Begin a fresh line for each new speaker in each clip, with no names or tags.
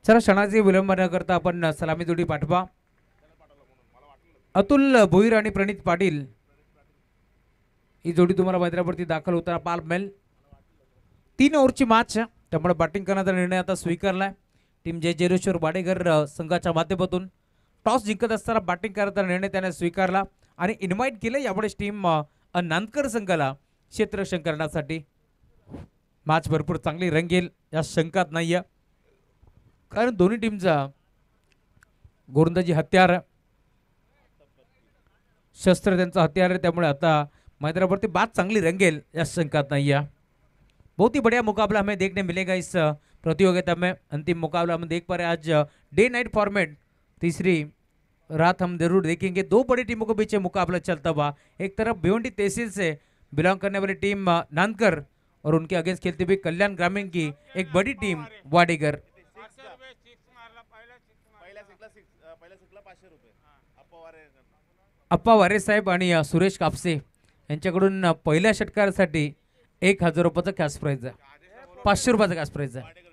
चला क्षणाचे विलंब न करता आपण सलामी जोडी पाठवा. अतुल भोईर आणि प्रणित पाटील ही जोडी तुम्हाला मैदानावरती दाखल होताना पाहायला मिळेल. 3 ओव्हरची मॅच त्यामुळे बॅटिंग करण्याचा निर्णय आता स्वीकारलाय टीम जय जेरेश्वर वाडेकर संघाच्या माध्यमातून. टॉस जिंकत असताना बॅटिंग करण्याचा निर्णय त्याने स्वीकारला आणि इन्व्हाइट केलं यावेळेस टीम नांदकर संघाला क्षेत्ररक्षण करण्यासाठी. मॅच भरपूर चांगली रंगेल या शंकात नाहीये, कारण दोन्ही टीमचा गोलंदाजी हत्यार शस्त्र त्यांचं हत्यार है, त्यामुळे आता मैदानावरती बात चांगली रंगेल या शंकात नहीं है. बहुत ही बढ़िया मुकाबला हमें देखने मिलेगा इस प्रतियोगिता में. अंतिम मुकाबला हम देख पा रहे हैं आज डे नाइट फॉर्मेट. तीसरी रात हम जरूर देखेंगे. 2 बड़ी टीमों के बीच मुकाबला चलता हुआ. एक तरफ भिवंडी तहसील से बिलोंग करने वाली टीम नानकर और उनके अगेंस्ट खेलते हुए कल्याण ग्रामीण की एक बड़ी टीम वाडेगर. अप्पा वारे साहेब आणि सुरेश कापसे यांच्याकडून पहिल्या षटकारासाठी 1000 रुपयाचा कॅश प्राइज आहे. 500 रुपयाचा कॅश प्राइज आहे.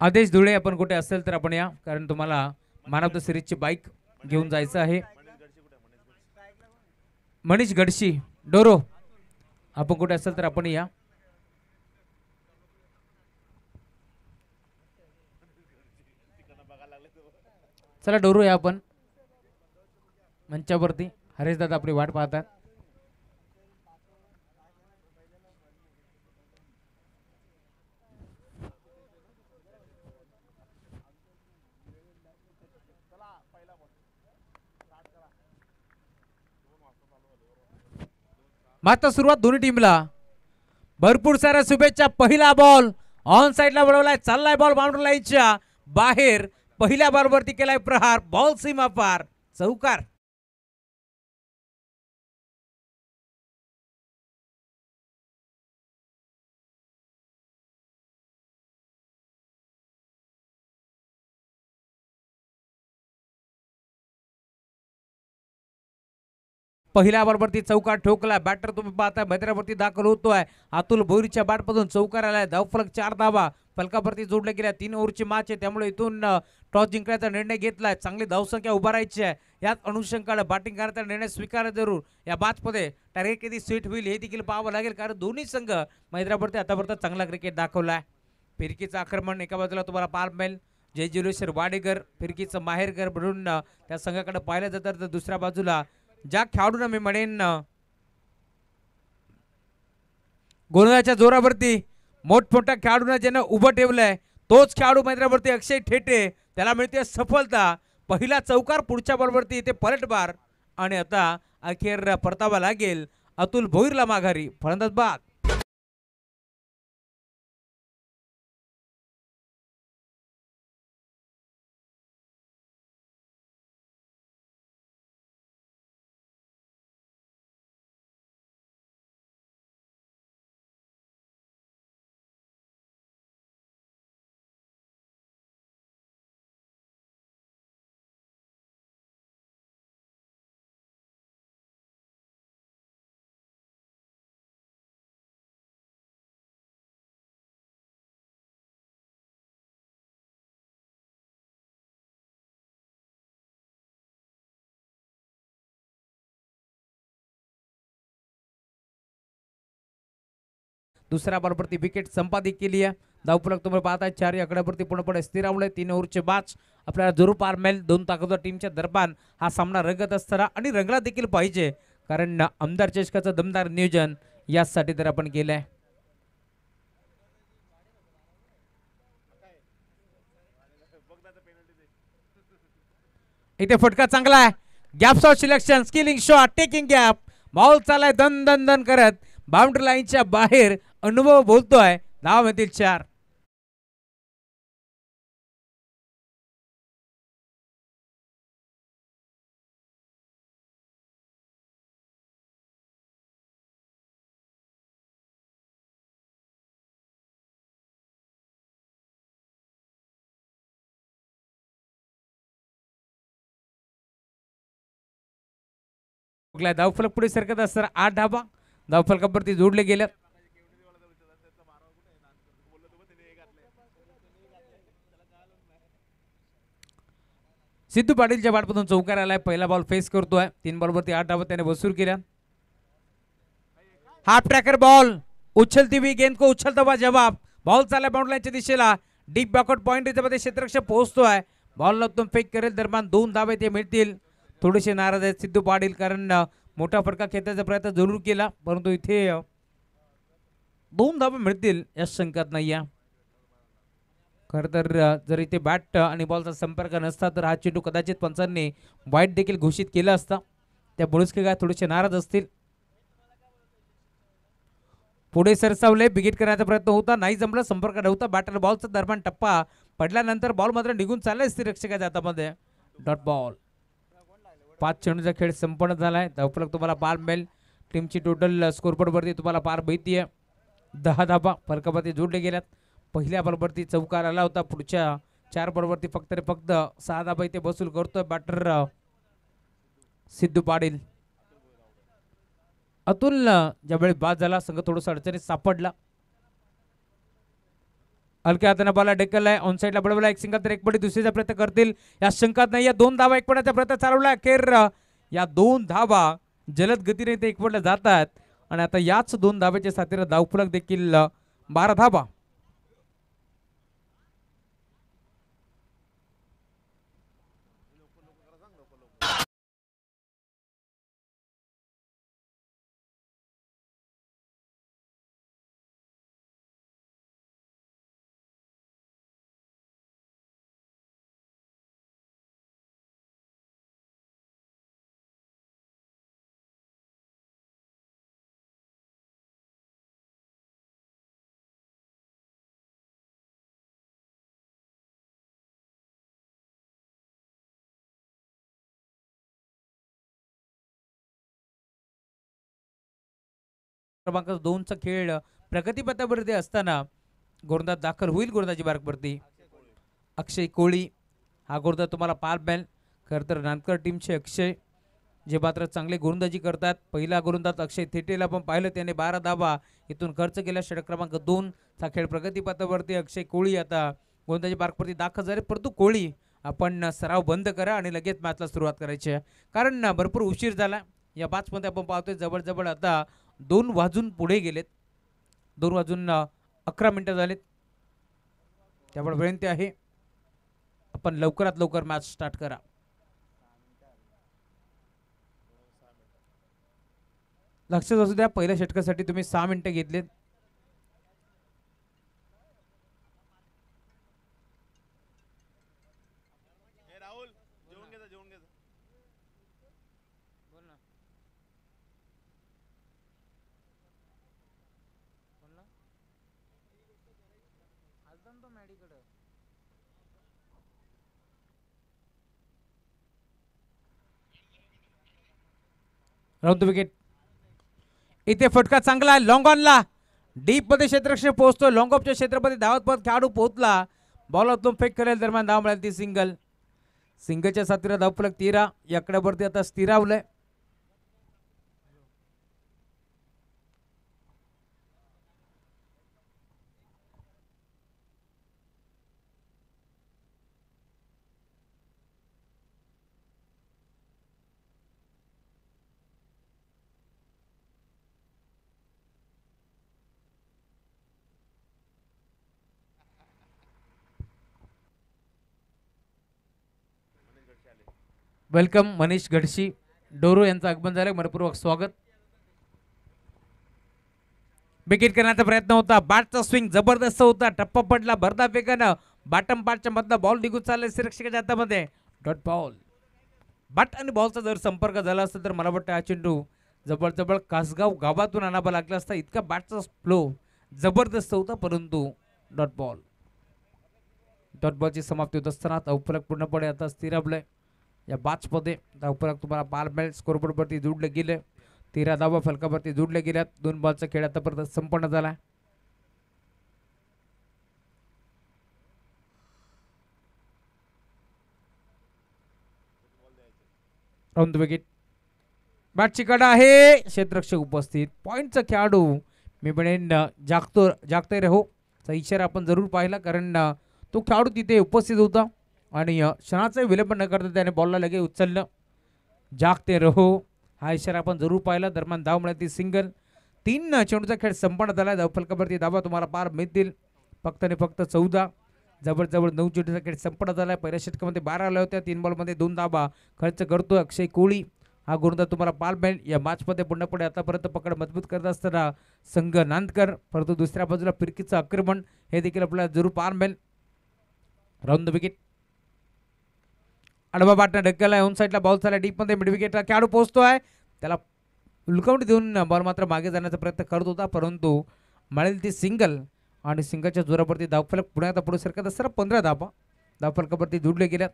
आदेश धुळे आपण कुठे असेल तर आपण या, कारण तुम्हाला मॅन ऑफ द सिरीजची बाईक घेऊन जायचं आहे. मनीष गडशी डोरो आपण कुठे असेल तर आपण या. चला डोरो या आपण मंचावरती. हरेश दादा आपली वाट पाहतात. मात्र सुरुवात दोन्ही टीमला भरपूर साऱ्या शुभेच्छा. पहिला बॉल ऑन साइडला वळवलाय, चाललाय बॉल बाउंड्री लाईनच्या बाहेर. पहिल्या बॉलवरती केलाय प्रहार, बॉल सीमा पार, चौकार. पहिल्या बॉलवरती चौकार ठोकला. बॅटर तुम्ही पाहताय मैदानावरती दाखल होतोय. अतुल भोईरच्या बॅटमधून चौकार आलाय. धावफलक 4 धावा फलकावरती जोडल्या गेल्या. 3 ओव्हरची मॅच आहे, त्यामुळे इथून टॉस जिंकण्याचा निर्णय घेतलाय. चांगली धावसंख्या उभारायची आहे. याच अनुषंगाने बॅटिंग करण्याचा निर्णय स्वीकार जरूर. या मॅचमध्ये टार्गेट किती स्वीट होईल हे देखील पाहावं लागेल, कारण दोन्ही संघ मैदानावरती आतापर्यंत चांगला क्रिकेट दाखवलाय. फिरकीचं आक्रमण एका बाजूला तुम्हाला पाहायला मिळेल. जय जेरेश्वर वाडेकर फिरकीचं माहेरघर म्हणून त्या संघाकडे पाहिलं जातं, तर दुसऱ्या बाजूला ज्या खेळाडूंना मी म्हणेन गोलंदाजाच्या जोरावरती मोठमोठ्या खेळाडूंना ज्यांना उभं ठेवलंय, तोच खेळाडू मैदानावरती अक्षय ठेटे, त्याला मिळते सफलता. पहिला चौकार, पुढच्या बॉलवरती ते पलटवार आणि आता अखेर परतावा लागेल अतुल भोईरला माघारी. फलंदाज बाद. दुसऱ्या बॉलवरती विकेट संपादित केली आहे. धावफलक तुम्ही पाहताय 4 या आकड्यावरती पूर्णपणे स्थिरावले. 3 ओव्हरचे मॅच आपल्याला जरूर पाहायला मिळेल. 2 ताकदवर टीमच्या दरम्यान हा सामना रंगत असताना आणि रंगला देखील पाहिजे, कारण आमदार चषकाचं दमदार नियोजन यासाठी तर आपण केलंय. इथे फटका चांगला आहे. Gap shot selection, skilling shot, taking gap. Ball चालाय दन दन दन करत बाउंड्री लाईनच्या बाहेर. अनुभव बोलतोय. धाव येतील 4. धावफलक पुढे सरकत असताना 8 धावा धावफलकावरती जोडले गेले. सिद्धू पाटीलच्या बॅटमधून चौकार आलाय. पहिला बॉल फेस करतोय. 3 बॉलवरती 8 धावा त्याने वसूल केल्या. हाफ ट्रॅकर बॉल, उछलती हुई गेंद को उछलता हुआ जवाब. बॉल चालला बाउंड्री लाईनच्या दिशेला. डीप बॅकआउट पॉइंट मध्ये क्षेत्ररक्षक पोहोचतोय. बॉलला उत्तम फेक करेल. दरम्यान 2 धावे ते मिळतील. थोडेसे नाराज आहेत सिद्धू पाटील, कारण मोठा फटका खेळण्याचा प्रयत्न जरूर केला, परंतु इथे 2 धावे मिळतील या शंकात नाही आहे. खरं तर जर इथे बॅट आणि बॉलचा संपर्क नसता तर हा चेंडू कदाचित पंचांनी वाईट देखील घोषित केला असता. त्या बुळस्के काय थोडेसे नाराज असतील. पुढे सरसावले, बिगिट करण्याचा प्रयत्न होता, नाही जमलं, संपर्क नव्हता. बॅटर बॉलचा दरम्यान टप्पा पडल्यानंतर बॉल मात्र निघून चाललाय रक्षकाच्या हातामध्ये. Dot ball. 5 चेंडूचा खेळ संपन्न झालाय. धावफलक तुम्हाला पार मिळेल. टीमची टोटल स्कोरबोर्ड वरती तुम्हाला पार माहिती आहे. 10 धाबा फलकावरती जोडले गेल्यात. पहिल्या बॉलवरती चौकार आला होता. पुढच्या 4 बॉलवरती फक्त 6 धाबा इथे बसूल करतोय बॅटर सिद्धू पाटील. अतुल ज्यावेळी बाद झाला, संघ थोडंसं अडचणीत सापडला. हलक्या हाताने बॉल ढकललाय. ऑन साईडला बळवला. एक सिंगल तर एक पडी दुसरीचा प्रयत्न करतील या शंकात नाही. 2 धावा एक पडायचा प्रयत्न चालवला. अखेर या 2 धावा जलद गतीने ते एक पडल्या जातात आणि आता याच 2 धाव्याच्या साथीने धावफलक देखील 12 धावा. क्रमांक 2चा खेळ प्रगतीपथावरती असताना गोलंदाज दाखल होईल गोलंदाजी मार्गवरती. अक्षय कोळी हा गोलंदाज तुम्हाला पार मिळेल. खरं तर नानकर टीमचे अक्षय जे मात्र चांगले गोलंदाजी करतात. पहिला गोलंदाज अक्षय थेटेला पण पाहिलं, त्याने 12 धावा इथून खर्च केला. षटक क्रमांक 2चा खेळ प्रगतीपथावरती. अक्षय कोळी आता गोलंदाजी मार्गवरती दाखल झाले, परंतु कोळी आपण सराव बंद करा आणि लगेच मॅचला सुरुवात करायची आहे, कारण भरपूर उशीर झाला. या मॅचमध्ये आपण पाहतोय जवळजवळ आता 2 वाजून पुढे गेलेत. 2 वाजून 11 मिनिटं झालेत. त्यामुळे विनंती आहे आपण लवकरात लवकर मॅच स्टार्ट करा. लक्षात असू द्या, पहिल्या षटकासाठी तुम्ही 6 मिनिटं घेतलेत. Round wicket. इथे फटका चांगला आहे लॉंग ऑनला. डीप मध्ये क्षेत्ररक्षक पोहोचतो. लॉंग ऑफच्या क्षेत्रामध्ये धावत खेळाडू पोहोचला. बॉलर फेक करेल. दरम्यान धाव मिळाली ती सिंगल. सिंगलच्या साथीला धावफलक 13 या आकड्यावरती आता स्थिरावलंय. वेलकम मनीष गडशी डोरो यांचं आगमन झालं. मनपूर्वक स्वागत. विकेट करण्याचा प्रयत्न होता. बॅटचा स्विंग जबरदस्त होता. टप्पा पडला भरदा वेगानं. बॅटम पार्टच्या मधला बॉल निघून चाललाय सुरक्षकाच्या हातामध्ये. Dot ball. बॅट आणि बॉलचा जर संपर्क झाला असता तर मला वाटतं हा चेंडू जवळजवळ कासगाव गावातून आणावा लागला असता. इतका बॅटचा फ्लो जबरदस्त होता, परंतु डॉट बॉल. डॉट बॉलची समाप्ती होत असताना धावफलक पूर्णपणे आता स्थिरावलंय. या बॅचमध्ये धावफलक तुम्हाला पार मिळेल. स्कोरबोर्डवरती जोडले गेले. 13 धावा फलकावरती जोडले गेल्यात. 2 बॉलचा खेळ आतापर्यंत संपन्न झाला. Round wicket. बॅटची कडा आहे. क्षेत्ररक्षक उपस्थित. पॉइंटचा खेळाडू मी म्हणेन जागते रहो. चा इशारा आपण जरूर पाहिला, कारण तो खेळाडू तिथे उपस्थित होता आणि क्षणाचा विलंब न करता त्याने बॉलला लगे उचललं. जागते रहो हा इशारा आपण जरूर पाहिला. दरम्यान धाव मिळाली सिंगल. 3 चेंडूचा खेळ संपन्न झाला. धावफलकावरती धावा तुम्हाला पार मिळतील फक्त आणि फक्त 14. जवळजवळ 9 चेंडूचा खेळ संपन्न झाला. पहिल्या षटकामध्ये 12 आल्या होत्या. 3 बॉलमध्ये 2 धावा खर्च करतोय अक्षय कोळी. हा गोलंदाज तुम्हाला पार मिळेल. या मॅचमध्ये पुन्हा आतापर्यंत पकड मजबूत करत असताना संघ नांदकर, परंतु दुसऱ्या बाजूला फिरकीचं आक्रमण हे देखील आपल्याला जरूर पार मिळेल. Round the wicket. आडवा बाटना ढकलला ऑन साईडला बॉल झाला डीपमध्ये. मिड विकेटला खेळाडू पोहोचतोय. त्याला उलकावणी देऊन बॉल मात्र मागे जाण्याचा प्रयत्न करत होता, परंतु मिळेल ती सिंगल आणि सिंगलच्या जोरावरती धावफलक पुन्हा आता पुढे सरकत असताना 15 धावा धावफलकावरती जोडले गेल्यात.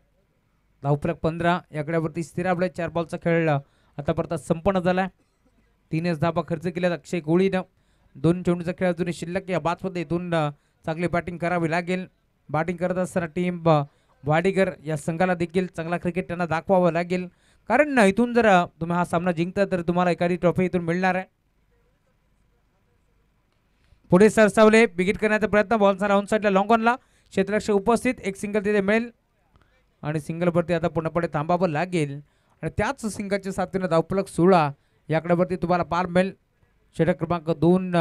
धावफलक 15 याकड्यावरती स्थिरावले. 4 बॉलचा खेळ आतापर्यंत संपन्न झाला. 3च धावा खर्च केल्यात अक्षय कोळीनं. 2 चेंडूचा खेळ अजूनही शिल्लक. या बॅचमध्ये इथून चांगली बॅटिंग करावी लागेल. बॅटिंग करत असताना टीम वाडीकर या संघाला देखील चांगला क्रिकेट त्यांना दाखवावं लागेल, कारण इथून जर तुम्ही हा सामना जिंकता तर तुम्हाला एखादी ट्रॉफी इथून मिळणार आहे. पुढे सरसावले विकेट करण्याचा प्रयत्न. बॉल सारा ऑन साईडला लॉंग ऑनला क्षेत्ररक्षक उपस्थित. एक सिंगल तिथे मिळेल आणि सिंगलवरती आता पुन्हा थांबावं लागेल आणि त्याच सिंगलच्या साथीने धावफलक 16 याकड्यावरती तुम्हाला पार मिळेल. षटक क्रमांक 2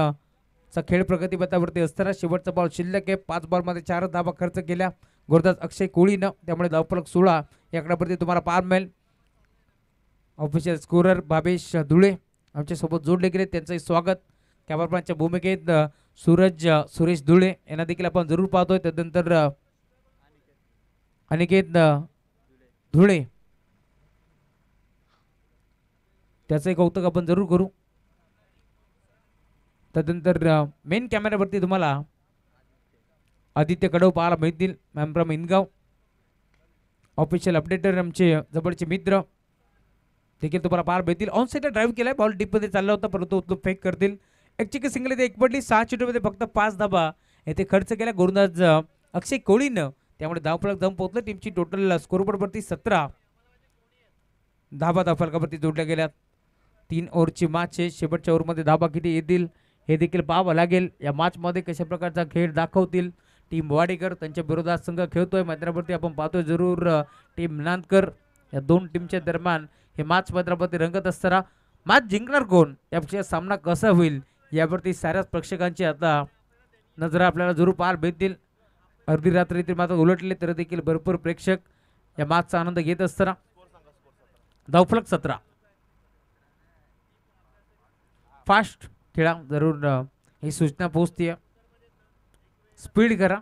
चा खेळ प्रगतीपथावरती असताना शेवटचा बॉल शिल्लक आहे. 5 बॉलमध्ये 4 धावा खर्च केल्या गोलंदाज अक्षय कोळीनं, त्यामुळे धावफलक 16 याकड्यावरती तुम्हाला पार मिळेल. ऑफिशियल स्कोरर भावेश धुळे आमच्यासोबत जोडले गेले, त्यांचंही स्वागत. कॅमेरामॅनच्या भूमिकेत सूरज सुरेश धुळे यांना देखील आपण जरूर पाहतोय. त्यानंतर अनिकेत धुळे त्याचंही कौतुक आपण जरूर करू. त्यानंतर मेन कॅमेऱ्यावरती तुम्हाला आदित्य कडव पाहायला मिळतील. मॅम फ्रॉम इनगाव. ऑफिशियल अपडेटर आमचे जवळचे मित्र देखील तुम्हाला पाहायला मिळतील. ऑन साईडला ड्राईव्ह केलाय. बॉल डीपमध्ये चालला होता, परंतु उचलून फेक करतील. एक चिकी सिंगल इथे एक पडली. 6 चेंडूमध्ये फक्त 5 धावा येथे खर्च केल्या गोलंदाज अक्षय कोळीनं, त्यामुळे धावफलक जाऊन पोहोचलं. टीमची टोटल स्कोरबोर्डवरती 17 धावा धावफलकावरती जोडल्या गेल्यात. 3 ओव्हरची मॅच आहे. शेवटच्या ओव्हरमध्ये धावा किती येतील हे देखील पाहावं लागेल. या मॅचमध्ये कशा प्रकारचा खेळ दाखवतील टीम वाडीकर. त्यांच्या विरोधात संघ खेळतोय मैदानावरती आपण पाहतोय जरूर. टीम नांदकर या 2 टीमच्या दरम्यान हे मॅच मैदानावरती रंगत असताना मॅच जिंकणार कोण, यापेक्षा सामना कसा होईल यावरती साऱ्याच प्रेक्षकांची आता नजर आपल्याला जरूर पाहायला भेटतील. अर्धी रात्री मात्र उलटले तर देखील भरपूर प्रेक्षक या मॅचचा आनंद घेत असताना धावफलक 17. फास्ट खेळा जरूर ही सूचना पोहोचते. स्पीड करा,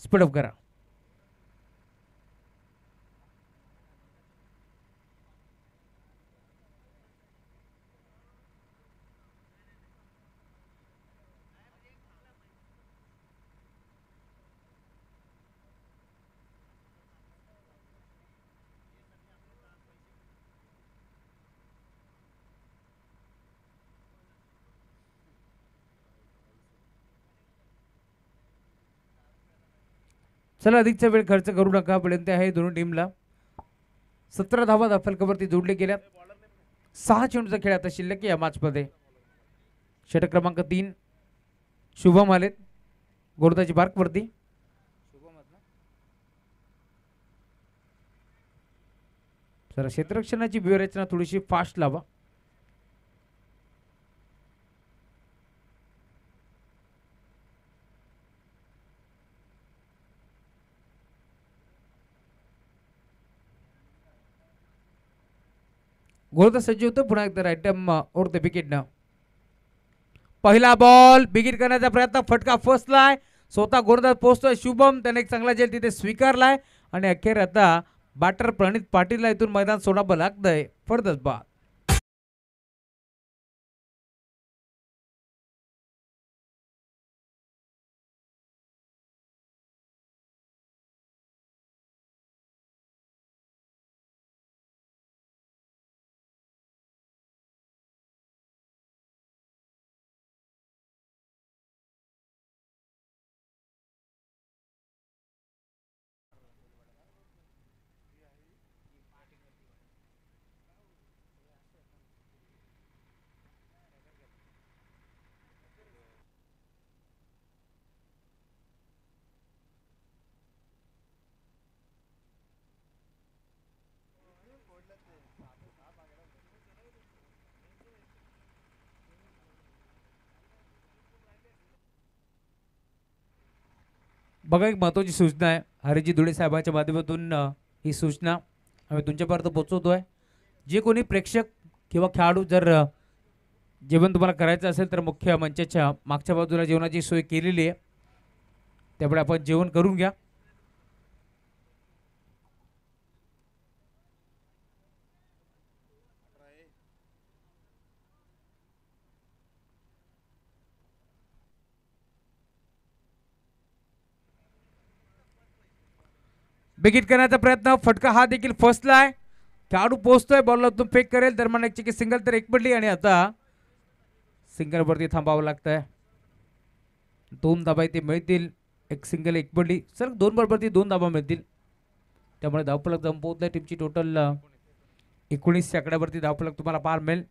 स्पीडअप करा. चला अधिकचा वेळ खर्च करू नका. पर्यंत आहे दोन्ही टीमला 17 धावा धावफलकावरती जोडले गेल्या. 6 चेंडूचा खेळ आता शिल्लक या मॅचमध्ये. षटक क्रमांक 3 शुभम आलेत गोलंदाजी मार्कवरती. जरा क्षेत्ररक्षणाची व्यूहरचना थोडीशी फास्ट लावा. गोलंदाज सज्ज होतो. पुन्हा एकदा आयटम ओर द विकेटनं. पहिला बॉल विकेट करण्याचा प्रयत्न. फटका फसलाय. स्वतः गोलंदाज पोहोचतोय शुभम. त्याने एक चांगला झेल तिथे स्वीकारलाय आणि अखेर आता बॅटर प्रणित पाटीलला इथून मैदान सोडावं लागतंय. फडतच बाद. बघा एक महत्त्वाची सूचना आहे हरिजी धुळे साहेबांच्या माध्यमातून ही सूचना आम्ही तुमच्यापर्यंत पोहोचवतोय. जे कोणी प्रेक्षक किंवा खेळाडू जर जेवण तुम्हाला करायचं असेल तर मुख्य मंचाच्या मागच्या बाजूला जेवणाची सोय केलेली आहे, त्यामुळे आपण जेवण करून घ्या. बिगिट करण्याचा प्रयत्न, फटका हा देखील फसलाय. खेळाडू पोहोचतोय, बॉलला तो फेक करेल दरम्यान एक चिकी सिंगल तर एक पडली आणि आता सिंगल वरती थांबावं लागतंय. 2 धाबा इथे मिळतील, एक सिंगल एक पडली, सर 2 बॉलवरती 2 धाबा मिळतील, त्यामुळे धावफलक संपवत नाही. टीमची टोटल 19 आकड्यावरती धावफलक तुम्हाला पार मिळेल.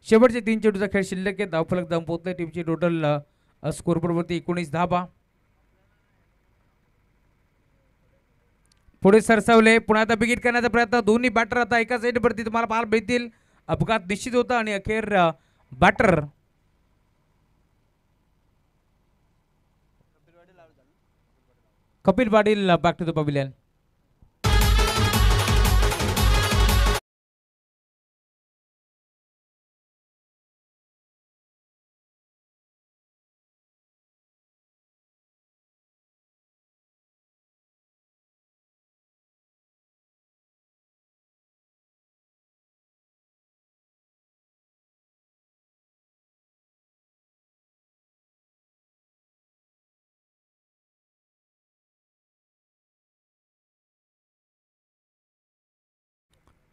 शेवटचे 3 चेंडूचा खेळ शिल्लक आहे, धावफलक संपवत नाही. टीमची टोटल स्कोरबोर्ड वरती 19 धाबा. पुढे सरसावले, पुन्हा आता बिगिट करण्याचा प्रयत्न, दोन्ही बॅटर आता एका साईड वरती तुम्हाला पार मिळतील. अपघात निश्चित होता आणि अखेर batter Kapil Patil back to the pavilion.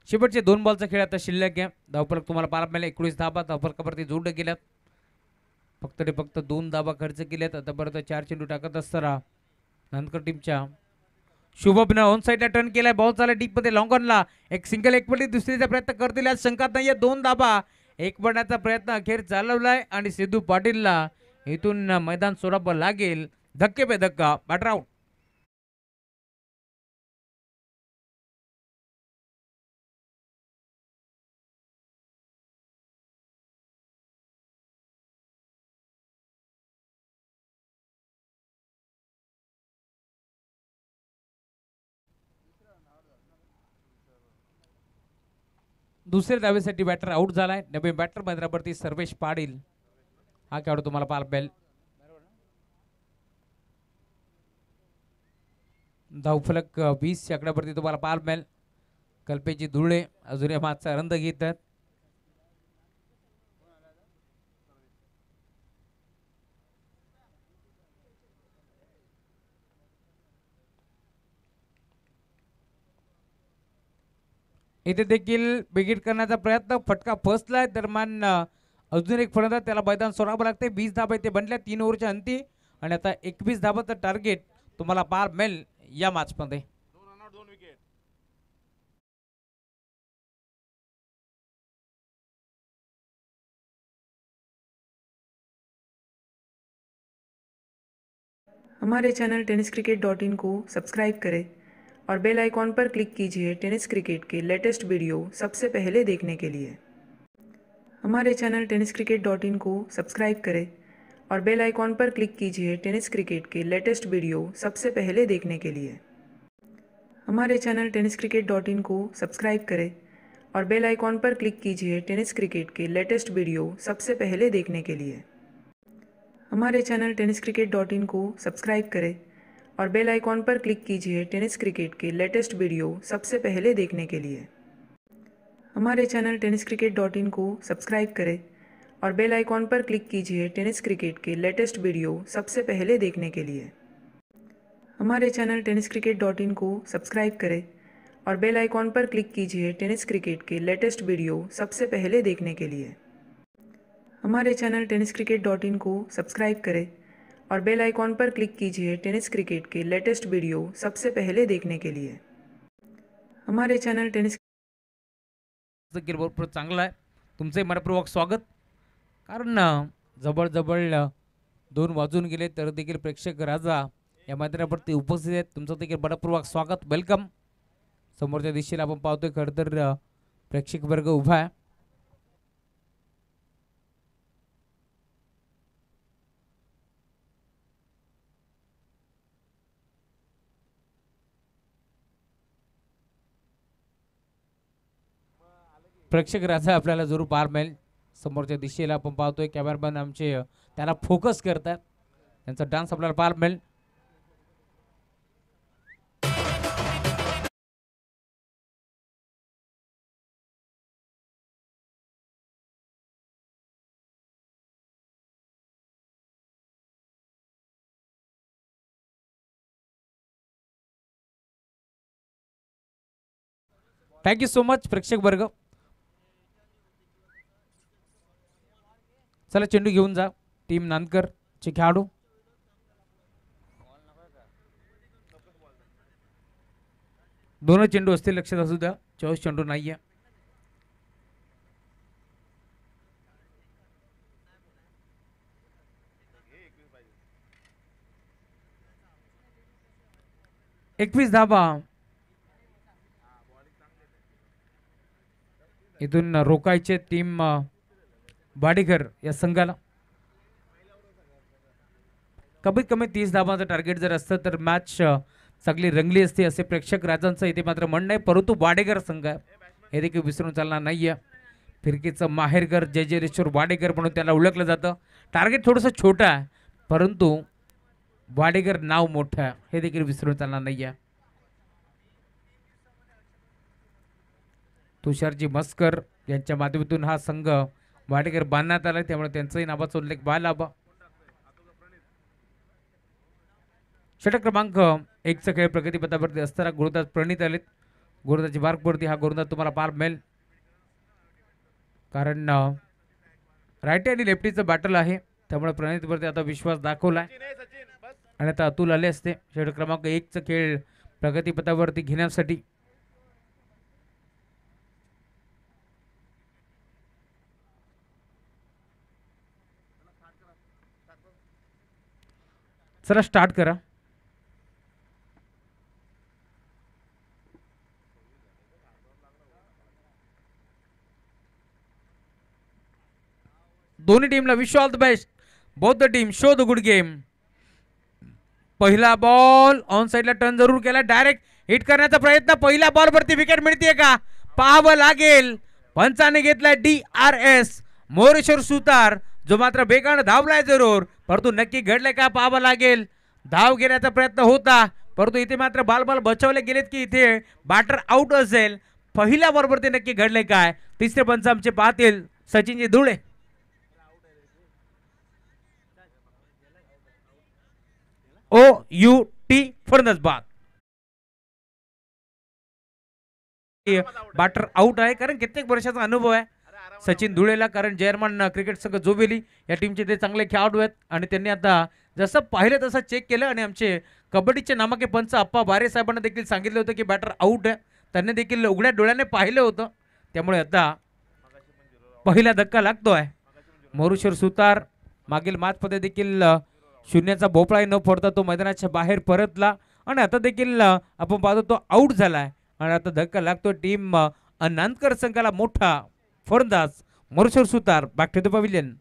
शेवटचे 2 बॉलचा खेळ आता शिल्लक आहे, धावफलक तुम्हाला पार मिळाले 19 धाबा. धावफलकावरती जोडले गेल्यात, फक्त 2 धाबा खर्च केल्यात. आतापर्यंत 4 चेंडू टाकत असताना नांदकर टीमच्या शुभमनं ऑन साईडला टर्न केलाय, बॉल चालला डीप मध्ये लॉंग ऑनला, एक सिंगल एक पडली, दुसरीचा प्रयत्न करतील आज शंकात नाहीये. 2 धाबा, एक पडण्याचा प्रयत्न अखेर चालवलाय आणि सिद्धू पाटीलला इथून मैदान सोडावं लागेल. धक्के पे धक्का, बॅटर आउट. दुसऱ्या धावेसाठी बॅटर आउट झालाय. नवीन बॅटर मैदानावरती सर्वेश पाटील हा खेळाडू तुम्हाला पार मिळेल. धावफलक 20 आकड्यावरती तुम्हाला पार मिळेल. कल्पेची धुळे अजून या मागचा आनंद घेत आहेत. इथे देखील बिगिट करण्याचा प्रयत्न, फटका फसलाय. दरम्यान अजून एक फलंदाज त्याला मैदान सोडावं लागते. 20 धाबा इथे बनल्या 3 ओव्हरच्या अंती आणि आता 21 धाबाचं टार्गेट तुम्हाला पार मिळेल या मॅच मध्ये.
हमारे चैनल tenniscricket.in को सब्सक्राइब करें और बेल आइकॉन पर क्लिक कीजिए टेनिस क्रिकेट के लेटेस्ट वीडियो सबसे पहले देखने के लिए. हमारे चैनल tenniscricket.in को सब्सक्राइब करें और बेल आइकॉन पर क्लिक कीजिए टेनिस क्रिकेट के लेटेस्ट वीडियो सबसे पहले देखने के लिए. हमारे चैनल tenniscricket.in को सब्सक्राइब करें और बेल आइकॉन पर क्लिक कीजिए टेनिस क्रिकेट के लेटेस्ट वीडियो सबसे पहले देखने के लिए. हमारे चैनल tenniscricket.in को सब्सक्राइब करें और बेल आइकॉन पर क्लिक कीजिए टेनिस क्रिकेट के लेटेस्ट वीडियो सबसे पहले देखने के लिए. हमारे चैनल tenniscricket.in को सब्सक्राइब करें और बेल आइकॉन पर क्लिक कीजिए टेनिस क्रिकेट के लेटेस्ट वीडियो सबसे पहले देखने के लिए. हमारे चैनल tenniscricket.in को सब्सक्राइब करें और बेल आइकॉन पर क्लिक कीजिए टेनिस क्रिकेट के लेटेस्ट वीडियो सबसे पहले देखने के लिए. हमारे चैनल tenniscricket.in को सब्सक्राइब करें और बेल आइकॉन पर क्लिक कीजिए टेनिस क्रिकेट के लेटेस्ट वीडियो सबसे पहले देखने के लिए. हमारे चॅनल टेनिस
भरपूर चांगला आहे. तुमचे मनपूर्वक स्वागत. कारण जवळ 2 वाजून गेले तर देखील प्रेक्षक राजा या मैदानावरती उपस्थित आहेत. तुमचं देखील मनपूर्वक स्वागत, वेलकम. समोरच्या दिशेला आपण पाहतोय खरं तर प्रेक्षक वर्ग उभा आहे. प्रेक्षक राजा आपल्याला जरूर पाहायला मिळेल. समोरच्या दिशेला आपण पाहतोय कॅमेरामॅन आमचे त्याला फोकस करतात. त्यांचा डान्स आपल्याला पाहायला मिळेल. थँक्यू सो मच प्रेक्षक वर्ग. चला चेंडू घेऊन जा टीम नांदकर चे खेळाडू. दोन चेंडू असतील लक्षात असू द्या. 24 चेंडू नाहीये. एकवीस धाबा इथून रोकायचे टीम वाडेकर या संघाला. कमीत कमी 30 धाबांचं टार्गेट जर असतं तर मॅच चांगली रंगली असते असे प्रेक्षक राजांचं इथे मात्र म्हणणं आहे. परंतु वाडेकर संघ हे देखील विसरून चालणार नाहीये. फिरकीचं माहेरकर जयजयेश्वर वाडेकर म्हणून त्याला ओळखलं जातं. टार्गेट थोडंसं छोटं आहे परंतु वाडेकर नाव मोठं आहे हे देखील विसरून चालणार नाहीये. तुषारजी मस्कर यांच्या माध्यमातून हा संघ वाडेकर बांधण्यात आला त्यामुळे त्यांचाही नावाचा उल्लेख व्हायला हवा. षटक क्रमांक 1चा खेळ प्रगतीपथावरती असताना गुरुदास प्रणित आलेत. गुरुदासची बारकवरती हा गोलंदाज तुम्हाला पाहायला मिळेल कारण रायटी आणि लेफ्टीचं बॅटल आहे त्यामुळे प्रणितवरती आता विश्वास दाखवलाय आणि आता अतुल आले असते षटक क्रमांक 1चा खेळ प्रगतीपथावरती घेण्यासाठी. चला स्टार्ट करा. दोन्ही टीमला wish all the best. Both the team show the good game. पहिला बॉल ऑन साइडला टर्न जरूर केला. डायरेक्ट हिट करण्याचा प्रयत्न. पहिल्या बॉलवरती विकेट मिळते का पाहावं लागेल. पंचाने घेतलाय DRS मोरेश्वर सुतार जो मात्र बेगानं धावलाय जरूर परंतु नक्की घडलंय का पाहावं लागेल. धाव घेण्याचा प्रयत्न होता परंतु इथे मात्र बाल बचावले गेलेत की इथे बॅटर आउट असेल. पहिल्या बॉलवरती नक्की घडलंय काय. तिसरे पंच आमचे पाहतील सचिनजी धुळे. OUT फर्नस बाद. बॅटर आउट आहे कारण कित्येक वर्षाचा अनुभव आहे सचिन धुळेला कारण जर्मन क्रिकेट संघ जोबेली या टीमचे ते चांगले खेळाडू आहेत आणि त्यांनी आता जसं पाहिलं तसं चेक केलं आणि आमचे कबड्डीचे नामाके पंच अप्पा बारे साहेबांना देखील सांगितलं होतं की बॅटर आउट आहे. त्यांनी देखील उघड्या डोळ्याने पाहिलं होतं त्यामुळे आता पहिला धक्का लागतोय. मोरेश्वर सुतार मागील मॅचमध्ये देखील शून्याचा भोपळा न फोडता तो मैदानाच्या बाहेर परतला आणि आता देखील आपण पाहतो तो आउट झालाय आणि आता धक्का लागतो टीम नांदकर संघाला. मोठा फलंदाज Moreshwar Sutar back to the pavilion.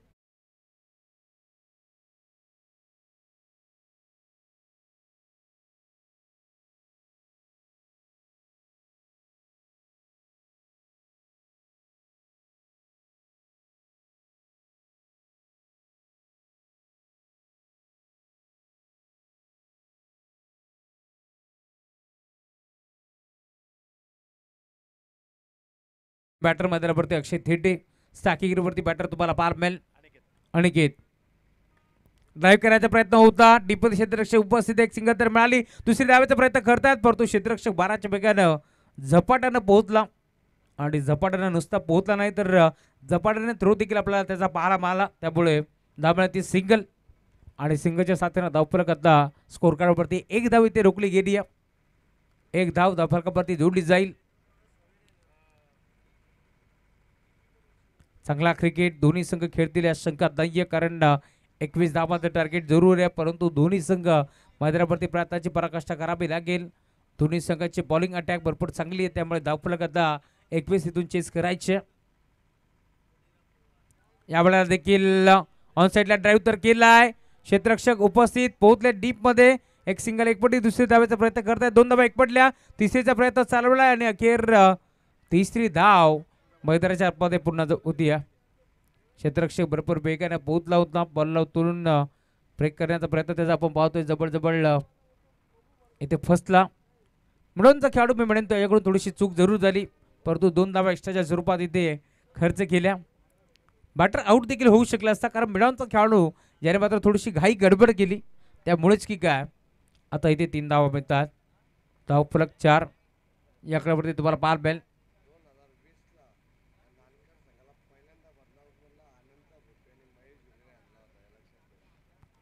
Batter मैदानावरती अक्षय थेटे. स्टॅकिंगवरती बॅटर तुम्हाला पार मिळेल अनिकेत. ड्राईव्ह करण्याचा प्रयत्न होता. डिपो क्षेत्ररक्षक उपस्थित एक सिंगल तर मिळाली. दुसरी धावेचा प्रयत्न करतायत परंतु क्षेत्ररक्षक 12च्या वेगानं झपाट्यानं पोहोचला आणि झपाट्यानं नुसता पोहोचला नाही तर झपाट्याने थ्रो देखील आपल्याला त्याचा पाहायला मिळाला त्यामुळे धावण्याची सिंगल आणि सिंगलच्या साथीनं धावफलक आता स्कोर कार्डवरती एक धाव इथे रोखली गेली आहे. एक धाव धावफलकावरती जोडली जाईल. चांगला क्रिकेट दोन्ही संघ खेळतील या शंका नाहीये कारण 21 धावांचं टार्गेट जरूर आहे परंतु दोन्ही संघ मैदानावरती प्रयत्नाची पराकाष्ठा करावी लागेल. दोन्ही संघाची बॉलिंग अटॅक भरपूर चांगली आहे त्यामुळे धावफलक आता 21 इथून चेस करायचे. यावेळेला देखील ऑन साइडला ड्राईव्ह तर केलाय. क्षेत्ररक्षक उपस्थित पोहोचले डीप मध्ये. एक सिंगल एकपटी दुसरी धावेचा प्रयत्न करतायत. दोन धावा एकपटल्या. तिसरीचा प्रयत्न चालवलाय आणि अखेर तिसरी धाव मैदानाच्या आतमध्ये पुन्हा होती या क्षेत्ररक्षक भरपूर वेगाने पोहोचला होता, बॉलला उतरून ब्रेक करण्याचा प्रयत्न त्याचा आपण पाहतोय, जबरजबळ इथे फसला. मिडॉनचा खेळाडू मी म्हणेन त्याच्याकडून थोडीशी चूक जरूर झाली, परंतु 2 धावा एक्स्ट्राच्या स्वरूपात इथे खर्च केल्या. बॅटर आउट देखील होऊ शकला असता, कारण मिडॉनचा खेळाडू ज्याने मात्र थोडीशी घाई गडबड केली त्यामुळेच की काय. आता इथे 3 धावा मिळतात, धावफलक 4. या क्रमावरती तुम्हाला पार मिळेल.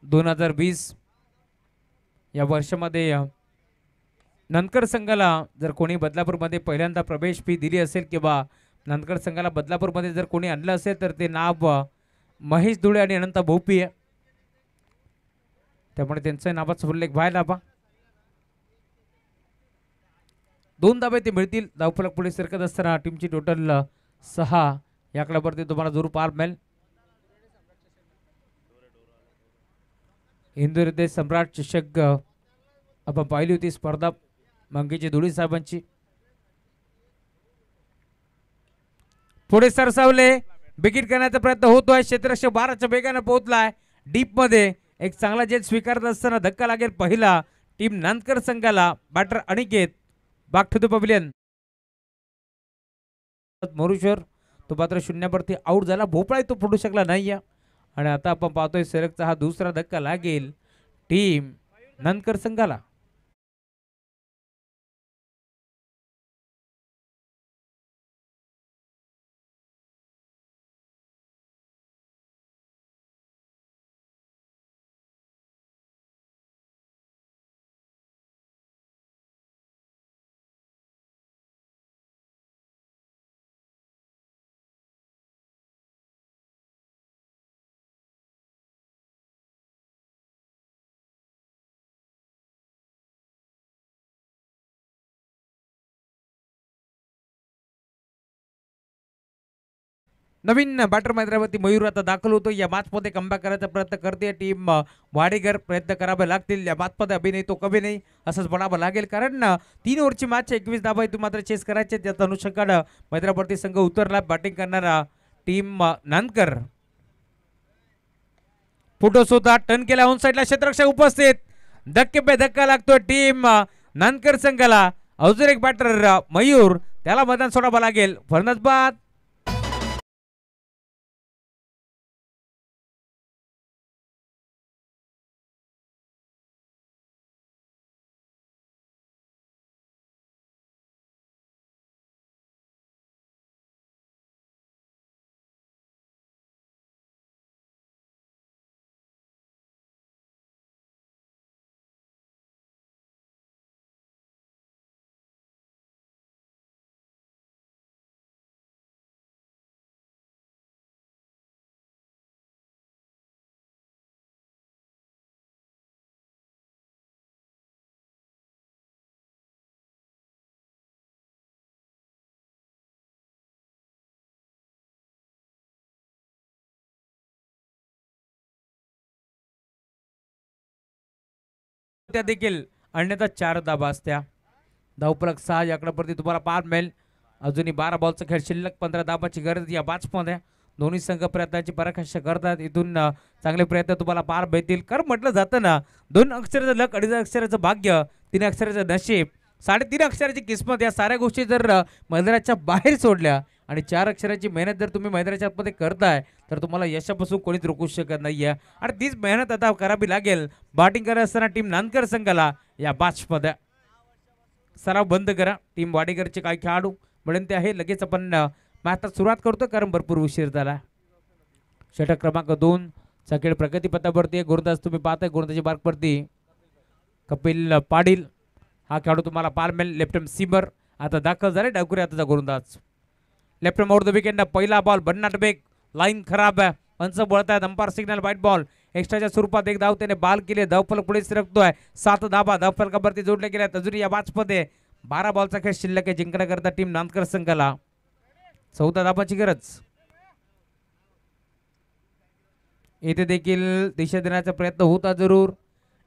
2020 या वर्षामध्ये नंदकर संघाला जर कोणी बदलापूरमध्ये पहिल्यांदा प्रवेश फी दिली असेल किंवा नंदकर संघाला बदलापूरमध्ये जर कोणी आणलं असेल तर ते नाव महेश धुळे आणि अनंत भोपी आहे. त्यामुळे त्यांच्या नावाचा उल्लेख व्हायला हवा. 2 धाबे ते मिळतील. धावफलक पुढे सरकत असताना टीमची टोटल 6. या क्रमावरती तुम्हाला जरूर पार मिळेल. हिंदू हृदय सम्राट चषक आपण पाहिली होती स्पर्धा मंगेची धुळी साहेबांची. पुढे सरसावले, विकेट करण्याचा प्रयत्न होतोय. क्षेत्ररक्षक 12च्या वेगाने पोहोचलाय डीप मध्ये. एक चांगला जेट स्वीकारत असताना धक्का लागेल पहिला टीम नांदकर संघाला. Batter Aniket back to the pavilion. Moreshwar तो मात्र शून्यावरती आउट झाला. भोपळा तो पडू शकला नाही. आणि आता आपण पाहतोय सलगचा हा दुसरा धक्का लागेल टीम नांदकर संघाला. नवीन बॅटर मैदानावरती मयूर आता दाखल होतो. या मॅचमध्ये कमबॅक करायचा प्रयत्न करते टीम वाडेकर. प्रयत्न करावे लागतील. या मॅचमध्ये अभिनय तो कमी नाही असंच म्हणावं लागेल, कारण 3 ओव्हरची मॅच 21 धावा इथून मात्र चेस करायचे. त्याचा अनुषंगानं मैदानावरती संघ उतरला. बॅटिंग करणारा टीम नांदकर. फुटोस होता, टर्न केला ऑन साईडला. क्षेत्ररक्षक उपस्थित. धक्के पे धक्का लागतोय टीम नांदकर संघाला. अजून एक बॅटर मयूर, त्याला मैदान सोडावं लागेल. फर्नाज बाद. त्या देखील अन्यथा 4 धाबा असत्या. धावफलक 6. याकडेवरती तुम्हाला पार मिळेल. अजूनही 12 बॉलचा खेळ शिल्लक. 15 धाबाची गरज या मॅचमध्ये. दोन्ही संघ प्रयत्नाची पराकाष्ठा करतात. इथून चांगले प्रयत्न तुम्हाला पार मिळतील, कारण म्हटलं जातं ना, 2 अक्षराचं लक, 2.5 अक्षराचं भाग्य, 3 अक्षराचं नशीब, 3.5 अक्षराची किस्मत, या साऱ्या गोष्टी जर मैदानाच्या बाहेर सोडल्या आणि 4 अक्षराची मेहनत जर तुम्ही मैदानाच्या आतमध्ये करताय तर तुम्हाला यशापासून कोणीच रोखू शकत नाहीये. आणि तीच मेहनत आता करावी लागेल बॅटिंग करत असताना टीम नांदकर संघाला. या मॅचमध्ये सराव बंद करा. टीम वाडेकरचे काही खेळाडू म्हणून ते आहे. लगेच आपण मॅचला सुरुवात करतो, कारण भरपूर उशीर झाला. षटक क्रमांक 2 चा खेळ प्रगतीपथावरती. गोलंदाज तुम्ही पाहताय, गोलंदाजी मार्कवरती कपिल पाटील हा खेळाडू तुम्हाला पार मिळेल. लेफ्ट सीमर आता दाखल झाले. डाकुरे आताचा गोलंदाज. Left over the wicket. पहिला बॉल भन्नाट बेग, लाईन खराब आहे. पंच बोलतायत, अंपायर सिग्नल वाईट बॉल. एक्स्ट्राच्या स्वरूपात एक धाव त्याने बाल केले. धावफलक पुढे सरकतोय. 7 धाबा धावफलकावरती जोडले गेल्यात. अजून या मॅचमध्ये 12 बॉलचा खेळ शिल्लक आहे. जिंकण्याकरता टीम नांदकर संघाला 14 धाबाची गरज. येथे देखील दिशा देण्याचा प्रयत्न होता जरूर.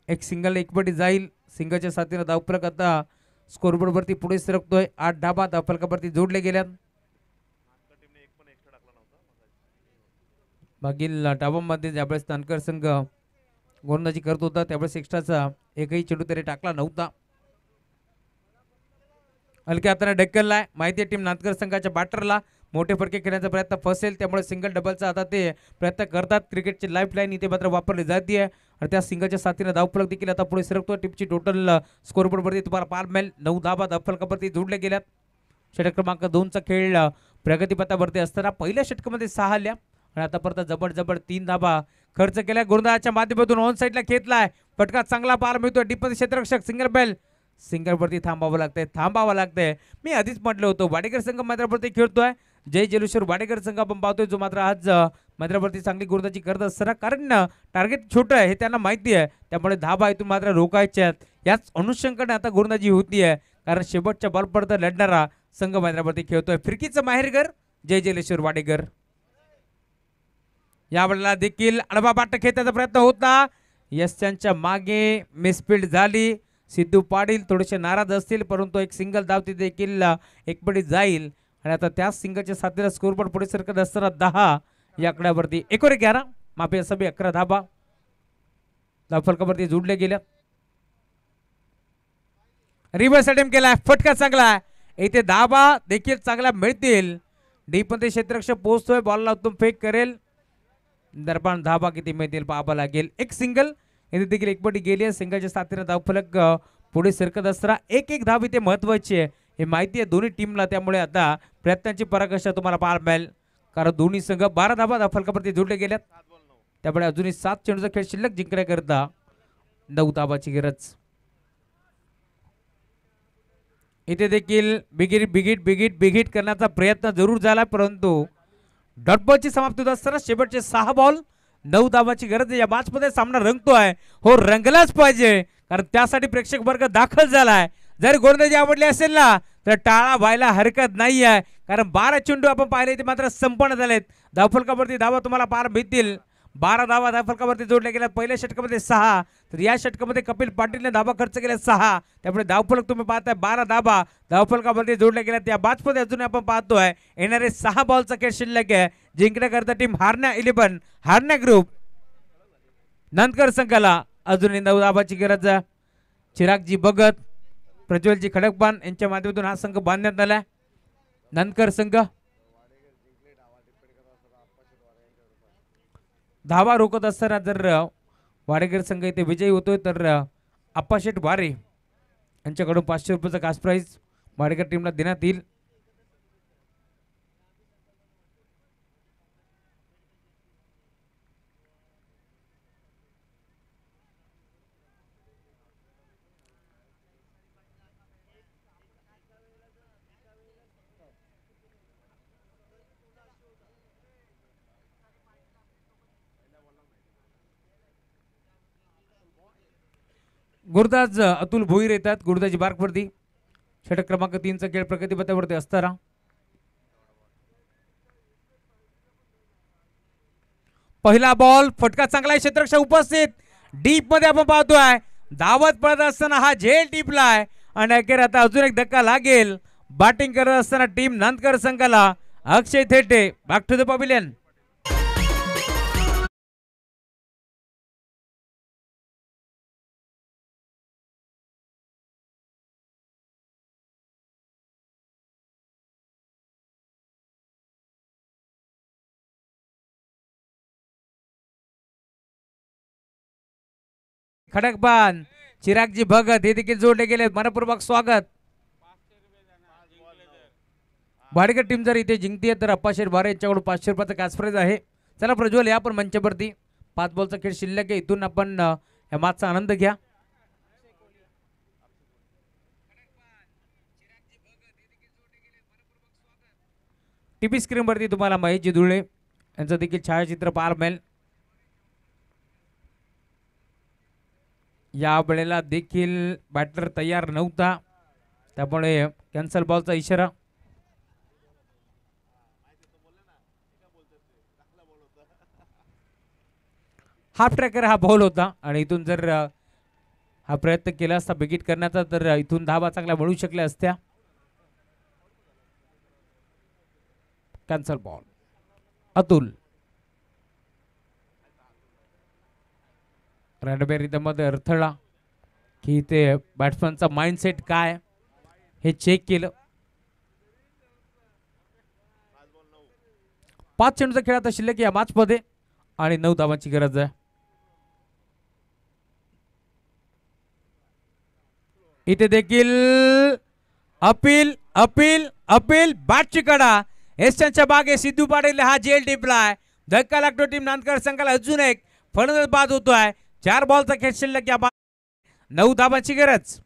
एक सिंगल एकपटी जाईल. सिंगलच्या साथीने धावफलक आता स्कोरबोर्डवरती पुढे सरकतोय. 8 धाबा धावफलकावरती जोडले गेल्यात. मागील डावामध्ये ज्यावेळेस नानकर संघ गोलंदाजी करत होता त्यावेळेस एक्स्ट्राचा एकही चेंडू तरी टाकला नव्हता. हलक्या हाताने ढकललाय. माहिती आहे टीम नानकर संघाच्या बॅटरला मोठे फटके खेळण्याचा प्रयत्न फसेल त्यामुळे सिंगल डबलचा आता ते प्रयत्न करतात. क्रिकेटची लाईफ लाईन इथे मात्र वापरली जाते आणि त्या सिंगलच्या साथीने धावफलक देखील आता पुढे सरकतो. टीमची टोटल स्कोरबोर्डवरती तुम्हाला पाहायला मिळेल 9 धावा धावफलकावरती जोडल्या गेल्यात. षटक क्रमांक 2चा खेळ प्रगतीपथावरती असताना पहिल्या षटकामध्ये 6 आल्या आणि आतापर्यंत जबड 3 धावा खर्च केल्या. गोलंदाजाच्या माध्यमातून ऑन साईडला खेचलाय. फटका चांगला पार मिळतोय. डीपमध्ये क्षेत्ररक्षक सिंगल बेल. सिंगलवरती थांबावं लागतंय. मी आधीच म्हटलं होतं वाडेकर संघ मैदानावरती खेळतोय. जय जलेश्वर वाडेकर संघ आपण पाहतोय जो मात्र आज मैदानावरती चांगली गोलंदाजी करत असताना कारण टार्गेट छोटं आहे हे त्यांना माहिती आहे त्यामुळे धाबा इथून मात्र रोखायच्या आहेत. याच अनुषंगाने आता गोलंदाजी होतीये कारण शेवटच्या बॉलपर्यंत लढणारा संघ मैदानावरती खेळतोय. फिरकीचं माहेरघर जय जलेश्वर वाडेकर. यावेळेला देखील अडबा बाट खेळण्याचा प्रयत्न होता. यस त्यांच्या मागे मिसफिल्ड झाली. सिद्धू पाटील थोडेसे नाराज असतील परंतु एक सिंगल धाव तिथे देखील एकपडी जाईल आणि आता त्या सिंगलच्या साथीला स्कोरबोर्ड पुढे सरकत असताना 10 या आकड्यावरती 11 माफी असावी 11 धाबा धावफलकावरती जोडल्या गेल्या. रिव्हर्स अटेम्प्ट केलाय. फटका चांगला आहे. इथे धाबा देखील चांगल्या मिळतील. डीप मध्ये क्षेत्ररक्षक पोहोचतोय. बॉलला उत्तम फेक करेल. दरम्यान धाबा किती मिळतील पाहावं लागेल. एक सिंगल इथे देखील एकपटी गेली आहे. सिंगलच्या साथीने धावफलक पुढे सरकत असताना एक धाव इथे महत्वाची आहे हे माहिती आहे दोन्ही टीमला त्यामुळे आता प्रयत्नांची पराकाष्ठा तुम्हाला पाहायला मिळेल कारण दोन्ही संघ 12 धावा धावफलकावरती जोडले गेल्यात त्यामुळे अजूनही 7 चेंडूचा खेळ शिल्लक जिंकण्याकरता 9 धावाची गरज. इथे देखील बिगिट करण्याचा प्रयत्न जरूर झाला परंतु डॉटबॉलची समाप्ती होत असताना शेवटचे 6 बॉल 9 धावाची गरज आहे. या मॅच मध्ये सामना रंगतोय. हो रंगलाच पाहिजे कारण त्यासाठी प्रेक्षक वर्ग दाखल झालाय. जर गोलंदाजी आवडली असेल ना तर टाळा व्हायला हरकत नाही आहे कारण 12 चेंडू आपण पाहिले ते मात्र संपन्न झालेत. धावफलकावरती धावा तुम्हाला पार मिळतील. 12 धावा धावफलकावरती जोडल्या गेल्या. पहिल्या षटकामध्ये 6 तर या षटकामध्ये कपिल पाटीलने धावा खर्च केल्या 6 त्यामुळे धावफलक तुम्ही पाहताय 12 धावा धावफलकावरती जोडल्या गेल्या. त्या मॅचमध्ये अजून आपण पाहतोय येणारे 6 बॉलचा खेळ शिल्लक आहे. जिंकण्याकरता टीम हारण्या 11 हारण्या ग्रुप नानकर संघाला अजूनही 9 धावाची गरज. चिरागजी भगत प्रज्वलजी खडकपान यांच्या माध्यमातून हा संघ बांधण्यात आला. नानकर संघ धावा रोखत असताना जर वाडेकर संघ इथे विजयी होतोय तर आप्पाशेठ वारे यांच्याकडून 500 रुपयाचा कास प्राइज वाडेकर टीमला देण्यात येईल. गुरुदास अतुल भोईर येतात गुरुदाजी बार्कवरती. षटक क्रमांक 3चा खेळ प्रगतीपथावरती असताना पहिला बॉल फटका चांगला आहे. क्षेत्ररक्षक उपस्थित डीप मध्ये आपण पाहतोय धावत पडत असताना हा झेल टिपलाय आणि अखेर आता अजून एक धक्का लागेल. बॅटिंग करत असताना टीम नांदकर संघाला Akshay Thete back to the pavilion. Khadakban Chiragji Bhagat हे देखील जोडले गेले. मनपूर्वक स्वागत. वाडेकर टीम जर इथे जिंकते तर अप्पाशेठ वारे यांच्याकडून 500 रुपयाचा कॅश प्राइज आहे. चला प्रज्वल या पण मंचावरती 5 बॉलचा खेळ शिल्लक आहे. इथून आपण या मॅचचा आनंद घ्या. टीव्ही स्क्रीनवरती तुम्हाला महेशजी धुळे यांचं देखील छायाचित्र पाहायला मिळेल. या वेळेला देखील बॅटर तयार नव्हता त्यामुळे कॅन्सल बॉलचा इशारा. हाफ ट्रॅकर हा बॉल होता आणि इथून जर हा प्रयत्न केला असता बिगिट करण्याचा तर इथून धावा चांगल्या मिळू शकल्या असत्या. Cancel ball. अतुल रॅडबेरी मध्ये अडथळा की ते बॅट्समनचा माइंडसेट काय हे चेक केलं. 5 चेंडूचा खेळ आता शिल्लक या मॅच मध्ये आणि 9 धावांची गरज आहे. इथे देखील अपील अपील अपील बॅटची कडा एस्टनच्या बागे सिद्धू पाटील हा जेल टिपलाय. धक्का लागतो टीम नांदकर संघाला. अजून एक फलंदाज बाद होतोय. 4 बॉलचा खेळ शिल्लक या 9 धावांची गरज.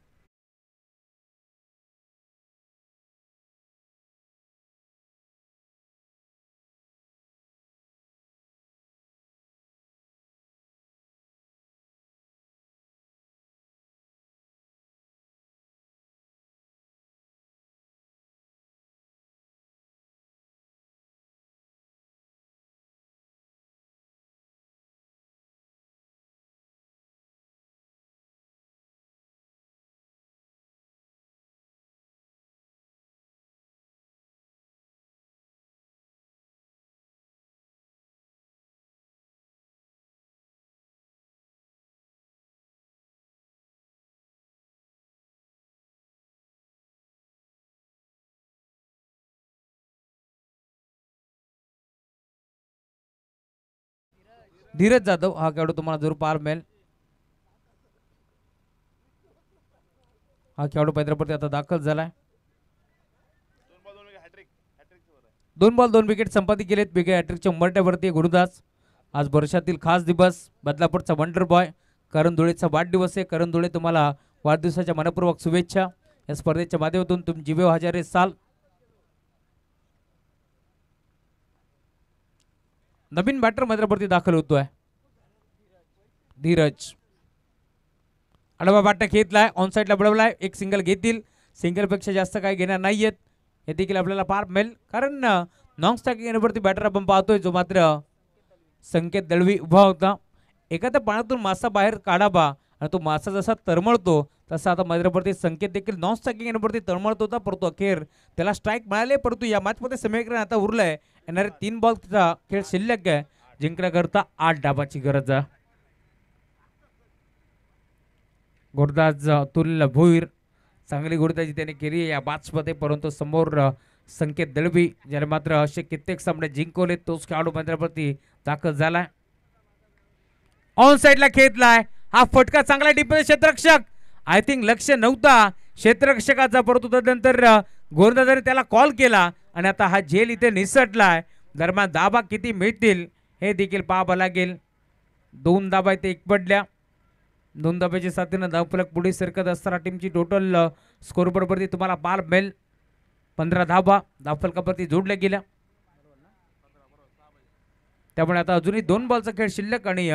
धीरज जाधव हा खेळाडू तुम्हाला जरूर पाहायला मिळेल. हा खेळाडू पैदरावरती आता दाखल झालाय. 2 बॉल 2 विकेट संपादित केलेत. विकेट हॅट्रिकच्या उंबरठ्यावरती गुरुदास. आज वर्षातील खास दिवस. बदलापूरचा वंडर बॉय करण धुळेचा वाढदिवस आहे. करण धुळे तुम्हाला वाढदिवसाच्या मनपूर्वक शुभेच्छा. या स्पर्धेच्या माध्यमातून तुम्ही जीवे हजारे साल. नवीन बॅटर मैदानावरती दाखल होतोय धीरज. आडवा बॅट घेतलाय. ऑन साईडला बळवलाय. एक सिंगल घेतील. सिंगल पेक्षा जास्त काही घेणार नाहीयेत हे देखील आपल्याला पार मिळेल. कारण नॉन स्ट्रायकिंग येण्यावरती बॅटर आपण पाहतोय जो मात्र संकेत दळवी उभा होता. एखाद्या पाण्यातून मासा बाहेर काढावा आणि तो मासा जसा तरमळतो तसा आता मैदानावरती संकेत देखील नॉन स्ट्रायकिंग येण्यावरती तरमळत होता. परंतु अखेर त्याला स्ट्राईक मिळाले. परंतु या मॅचमध्ये समीकरण आता उरलंय. येणारे 3 बॉलचा खेळ शिल्लक आहे. जिंकण्याकरता 8 डाबाची गरज आहे. गोरदाज अतुल भोईर चांगली गोरदाजी त्याने केली या मॅचमध्ये. परंतु समोर संकेत दळवी ज्याने मात्र असे कित्येक सामने जिंकवले तोच खेळाडू मैदानावरती दाखल झालाय. ऑन साईडला खेळलाय. हा फटका चांगला डिफेन्स क्षेत्ररक्षक. आय थिंक लक्ष नव्हता क्षेत्ररक्षकाचा. परंतु त्यानंतर गोलंदाजाने त्याला कॉल केला आणि आता हा झेल इथे निसटलाय. दरम्यान धाबा किती मिळतील हे देखील पाहावं लागेल. 2 धाबा इथे एकपडल्या. 2 धाब्याच्या साथीनं धावफलक पुढे सरकत असताना टीमची टोटल स्कोर बरोबरती तुम्हाला पार मिळेल. 15 धाबा धावफलकावरती जोडल्या गेल्या. त्यामुळे आता अजूनही 2 बॉलचा खेळ शिल्लक आणि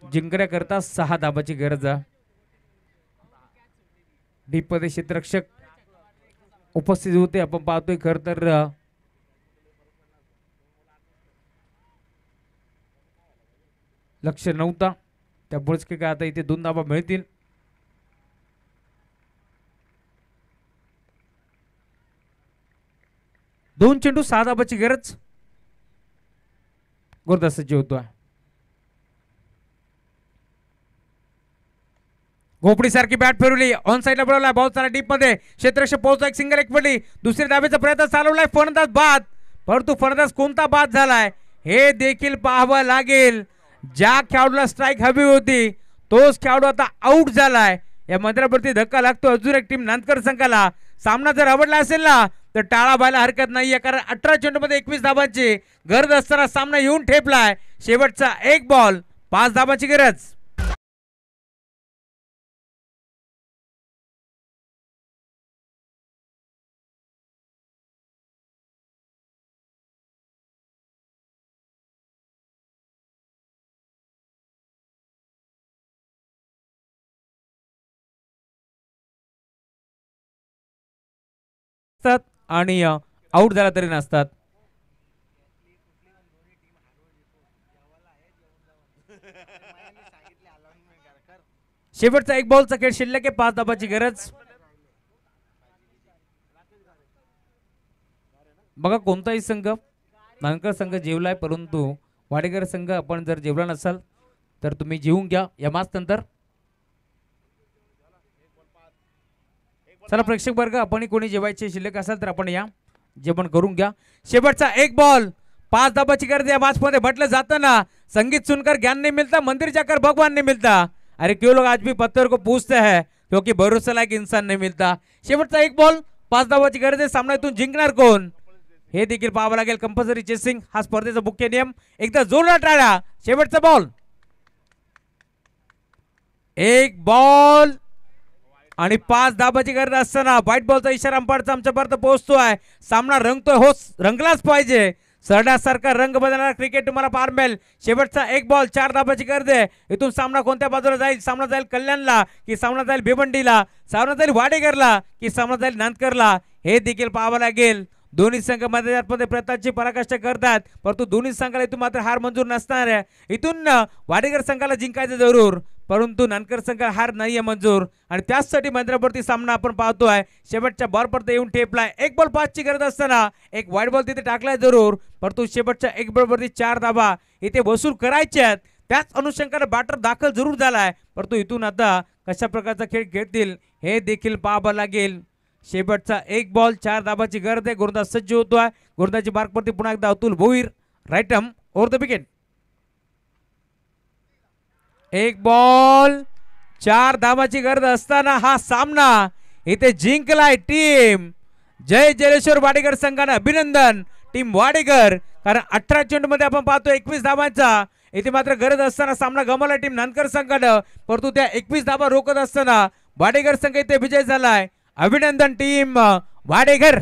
जिंकण्याकरता 6 धाबाची गरज आहे. डीपमध्ये क्षेत्ररक्षक उपस्थित होते आपण पाहतोय. खर तर लक्ष नव्हता त्यामुळेच काय आता इथे 2 धाबा मिळतील. दोन चेंडू 6 धाबाची गरज. गोरदासची होतोय. घोपडी सारखी बॅट फिरवली. ऑन साईडला पळवलाय. बॉल सारा डीप मध्ये क्षेत्ररक्षक पोहोचला. एक सिंगल एक पडली. दुसऱ्या धाब्याचा प्रयत्न चालवलाय. फलंदाज बाद. परंतु फलंदाज कोणता बाद झालाय हे देखील पाहावं लागेल. ज्या खेळाडूला स्ट्राईक हवी होती तोच खेळाडू आता आउट झालाय. या मैदानावरती धक्का लागतो अजून एक टीम नांदकर संघाला. सामना जर आवडला असेल ना तर टाळा व्हायला हरकत नाहीये. कारण 18 चेंडूमध्ये 21 धाबांची गरज असताना सामना येऊन ठेपलाय. शेवटचा 1 बॉल 5 धाबांची गरज. आणि आउट झाला तरी नसतात. शेवटचा 1 बॉलचा खेळ शिल्लक आहे. 5 धाबाची गरज. बघा कोणताही संघ नांदकर संघ जेवलाय परंतु वाडेकर संघ आपण जर जेवला नसाल तर तुम्ही जेवून घ्या या मॅच नंतर. चला प्रेक्षक वर्ग, आपण कोणी जेवायचे शिल्लक असेल तर आपण या जेवण करून घ्या. शेवटचा एक बॉल, 5 धाबाची गरज या मॅच मध्ये म्हटलं जातं ना, संगीत सुनकर ज्ञान नहीं मिलता, मंदिर जाकर भगवान नहीं मिलता. अरे क्यों लोग आज भी पत्थर को पूछते हैं, क्योंकि भरोसा लायक इंसान नहीं मिलता. शेवटचा एक बॉल, 5 धाबाची गरज आहे. सामन्यातून जिंकणार कोण हे देखील पाहावं लागेल. कंपल्सरी चेसिंग हा स्पर्धेचा मुख्य नियम. एकदा जोरदार टाळ्या. शेवटचा बॉल, एक बॉल आणि 5 धाबाची गरज असताना व्हाईट बॉलचा इशारा अंपायरचा आमच्यापर्यंत पोहोचतोय. सामना रंगतोय, हो रंगलाच पाहिजे. सरण्यासारखा रंग बदलणारा क्रिकेट तुम्हाला पाहायला मिळेल. शेवटचा एक बॉल, 4 धाबाची गरज आहे. इथून सामना कोणत्या बाजूला जाईल? सामना जाईल कल्याणला की सामना जाईल भिवंडीला, सामना जाईल वाडेकरला की सामना जाईल नांदकरला हे देखील पाहावं लागेल. दोन्ही संघ मैदानामध्ये प्रयत्नाची पराकाष्ठा करतात, परंतु दोन्ही संघाला इथून मात्र हार मंजूर नसणार आहे. इथून वाडेकर संघाला जिंकायचं जरूर, परंतु नानकर संघाला हार नाहीये मंजूर आणि त्याचसाठी मैदानावरती सामना आपण पाहतोय. शेवटच्या बॉलपर्यंत येऊन टेपलाय. एक बॉल 5 ची गरज असताना एक वाईट बॉल तिथे टाकलाय जरूर, परंतु शेवटच्या एक बॉलवरती 4 धाबा इथे वसूल करायच्यात. त्याच अनुषंगाने बॅटर दाखल जरूर झालाय, परंतु इथून आता कशा प्रकारचा खेळ खेळतील हे देखील पाहावं लागेल. शेवटचा एक बॉल, 4 धाबाची गरज आहे. गोलंदाज सज्ज होतोय. गोलंदाजी मार्कवरती पुन्हा एकदा Atul Bhoir, right arm over the wicket. एक बॉल, 4 धाबाची गरज असताना हा सामना इथे जिंकलाय टीम जय जलेश्वर वाडेकर संघाने. अभिनंदन टीम वाडेकर, कारण 18 चेंडू मध्ये आपण पाहतो 21 धाबांचा इथे मात्र गरज असताना सामना गमावला टीम नानकर संघाने, परंतु त्या 21 धाबा रोखत असताना वाडेकर संघ इथे विजय झालाय. अभिनंदन टीम वाडेकर.